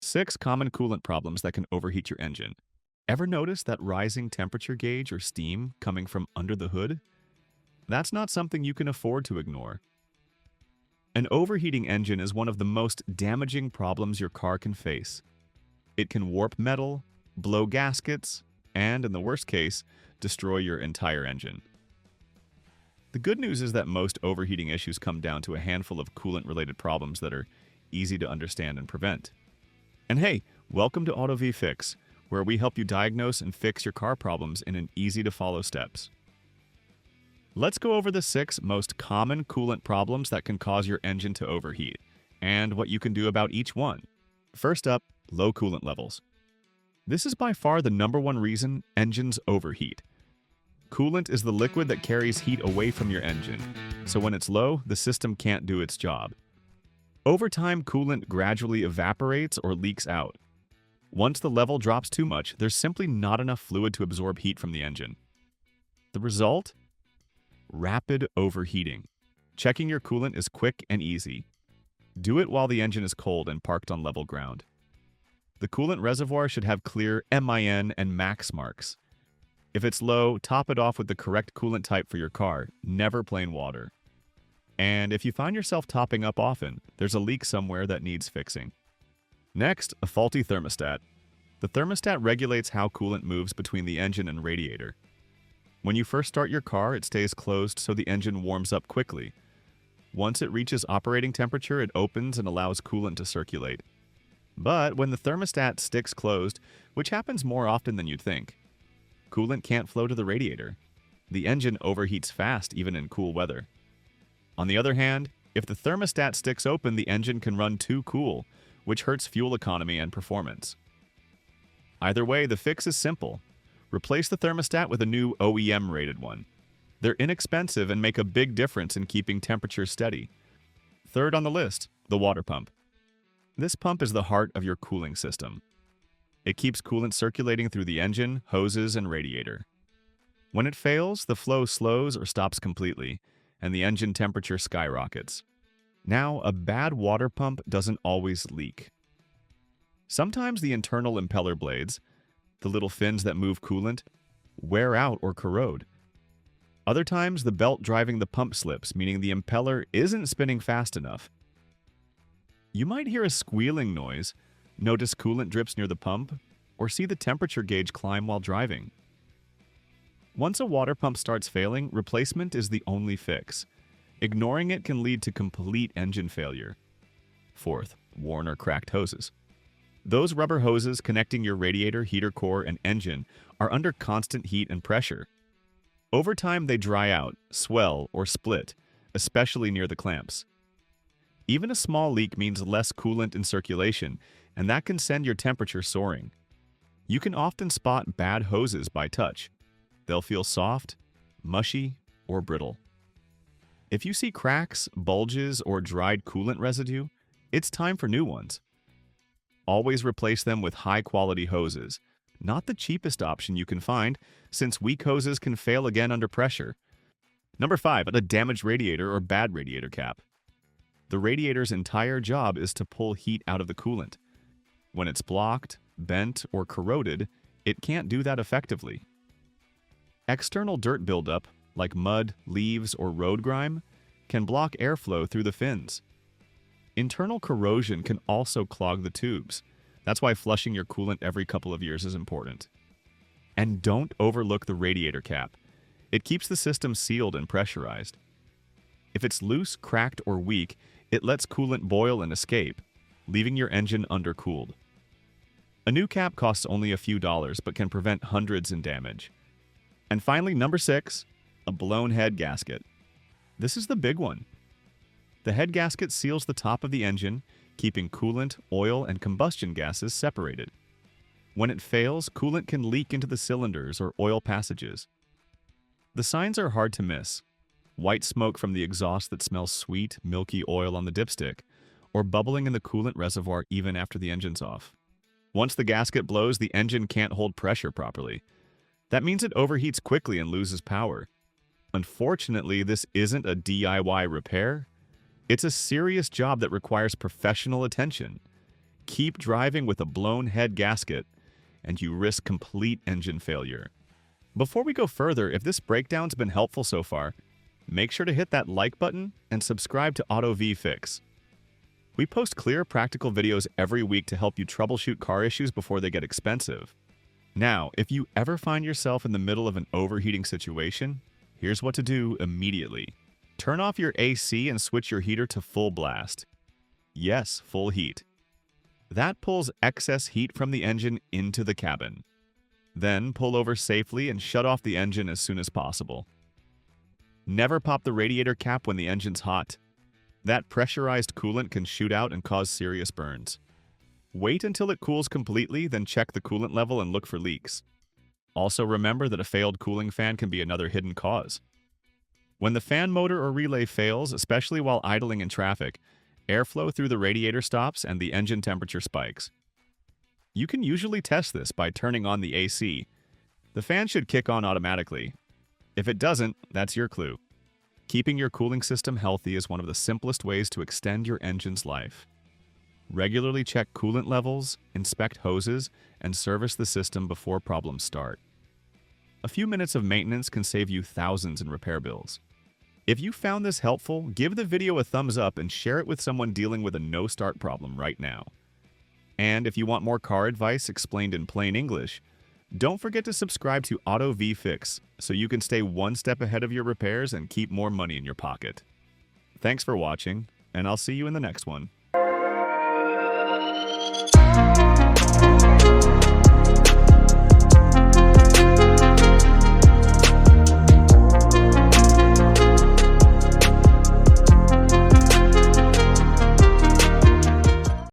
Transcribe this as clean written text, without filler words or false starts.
6 common coolant problems that can overheat your engine. Ever notice that rising temperature gauge or steam coming from under the hood? That's not something you can afford to ignore. An overheating engine is one of the most damaging problems your car can face. It can warp metal, blow gaskets, and, in the worst case, destroy your entire engine. The good news is that most overheating issues come down to a handful of coolant-related problems that are easy to understand and prevent. And hey, welcome to AutoVFix, where we help you diagnose and fix your car problems in an easy-to-follow steps. Let's go over the 6 most common coolant problems that can cause your engine to overheat, and what you can do about each one. First up, low coolant levels. This is by far the #1 reason engines overheat. Coolant is the liquid that carries heat away from your engine, so when it's low, the system can't do its job. Over time, coolant gradually evaporates or leaks out. Once the level drops too much, there's simply not enough fluid to absorb heat from the engine. The result? Rapid overheating. Checking your coolant is quick and easy. Do it while the engine is cold and parked on level ground. The coolant reservoir should have clear MIN and max marks. If it's low, top it off with the correct coolant type for your car, never plain water. And if you find yourself topping up often, there's a leak somewhere that needs fixing. Next, a faulty thermostat. The thermostat regulates how coolant moves between the engine and radiator. When you first start your car, it stays closed so the engine warms up quickly. Once it reaches operating temperature, it opens and allows coolant to circulate. But when the thermostat sticks closed, which happens more often than you'd think, coolant can't flow to the radiator. The engine overheats fast even in cool weather. On the other hand, if the thermostat sticks open, the engine can run too cool, which hurts fuel economy and performance. Either way, the fix is simple. Replace the thermostat with a new OEM-rated one. They're inexpensive and make a big difference in keeping temperatures steady. Third on the list, the water pump. This pump is the heart of your cooling system. It keeps coolant circulating through the engine, hoses, and radiator. When it fails, the flow slows or stops completely, and the engine temperature skyrockets. Now, a bad water pump doesn't always leak. Sometimes the internal impeller blades, the little fins that move coolant, wear out or corrode. Other times, the belt driving the pump slips, meaning the impeller isn't spinning fast enough. You might hear a squealing noise, notice coolant drips near the pump, or see the temperature gauge climb while driving. Once a water pump starts failing, replacement is the only fix. Ignoring it can lead to complete engine failure. Fourth, worn or cracked hoses. Those rubber hoses connecting your radiator, heater core, and engine are under constant heat and pressure. Over time, they dry out, swell, or split, especially near the clamps. Even a small leak means less coolant in circulation, and that can send your temperature soaring. You can often spot bad hoses by touch. They'll feel soft, mushy, or brittle. If you see cracks, bulges, or dried coolant residue, it's time for new ones. Always replace them with high-quality hoses, not the cheapest option you can find, since weak hoses can fail again under pressure. Number 5, a damaged radiator or bad radiator cap. The radiator's entire job is to pull heat out of the coolant. When it's blocked, bent, or corroded, it can't do that effectively. External dirt buildup, like mud, leaves, or road grime, can block airflow through the fins. Internal corrosion can also clog the tubes. That's why flushing your coolant every couple of years is important. And don't overlook the radiator cap. It keeps the system sealed and pressurized. If it's loose, cracked, or weak, it lets coolant boil and escape, leaving your engine undercooled. A new cap costs only a few dollars, but can prevent hundreds in damage. And finally, number 6, a blown head gasket. This is the big one. The head gasket seals the top of the engine, keeping coolant, oil, and combustion gases separated. When it fails, coolant can leak into the cylinders or oil passages. The signs are hard to miss. White smoke from the exhaust that smells sweet, milky oil on the dipstick, or bubbling in the coolant reservoir even after the engine's off. Once the gasket blows, the engine can't hold pressure properly. That means it overheats quickly and loses power. Unfortunately, this isn't a DIY repair. It's a serious job that requires professional attention. Keep driving with a blown head gasket, and you risk complete engine failure. Before we go further, if this breakdown's been helpful so far, make sure to hit that like button and subscribe to Auto V Fix. We post clear, practical videos every week to help you troubleshoot car issues before they get expensive. Now, if you ever find yourself in the middle of an overheating situation, here's what to do immediately. Turn off your AC and switch your heater to full blast. Yes, full heat. That pulls excess heat from the engine into the cabin. Then pull over safely and shut off the engine as soon as possible. Never pop the radiator cap when the engine's hot. That pressurized coolant can shoot out and cause serious burns. Wait until it cools completely, then check the coolant level and look for leaks. Also remember that a failed cooling fan can be another hidden cause. When the fan motor or relay fails, especially while idling in traffic, airflow through the radiator stops and the engine temperature spikes. You can usually test this by turning on the AC. The fan should kick on automatically. If it doesn't, that's your clue. Keeping your cooling system healthy is one of the simplest ways to extend your engine's life. Regularly check coolant levels, inspect hoses, and service the system before problems start. A few minutes of maintenance can save you thousands in repair bills. If you found this helpful, give the video a thumbs up and share it with someone dealing with a no-start problem right now. And if you want more car advice explained in plain English, don't forget to subscribe to Auto V Fix so you can stay one step ahead of your repairs and keep more money in your pocket. Thanks for watching, and I'll see you in the next one.